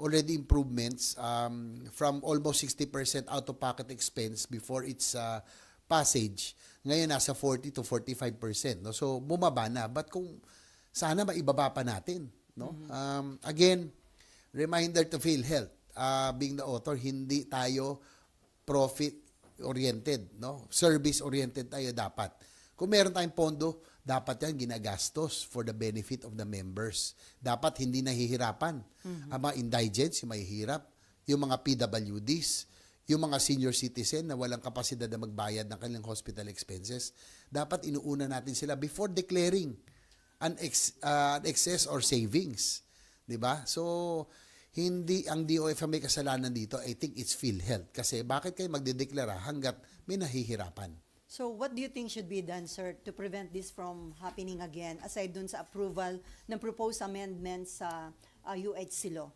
already improvements from almost 60% out-of-pocket expense before its passage. Ngayon nasa 40 to 45%. No? So bumaba na. But kung sana maibaba pa natin. No? Again, reminder to PhilHealth, being the author, hindi tayo profit-oriented. No? Service-oriented tayo dapat. Kung meron tayong pondo, dapat yan ginagastos for the benefit of the members. Dapat hindi nahihirapan. Ang mga indigents, yung mahihirap, yung mga PWDs, yung mga senior citizen na walang kapasidad na magbayad ng kanilang hospital expenses, dapat inuuna natin sila before declaring an excess or savings. 'Di ba? So, hindi ang DOF ang may kasalanan dito. I think it's PhilHealth. Kasi bakit kayo magdedeklara hanggat may nahihirapan? So what do you think should be done, sir, to prevent this from happening again, aside dun sa approval ng proposed amendments sa UHC law?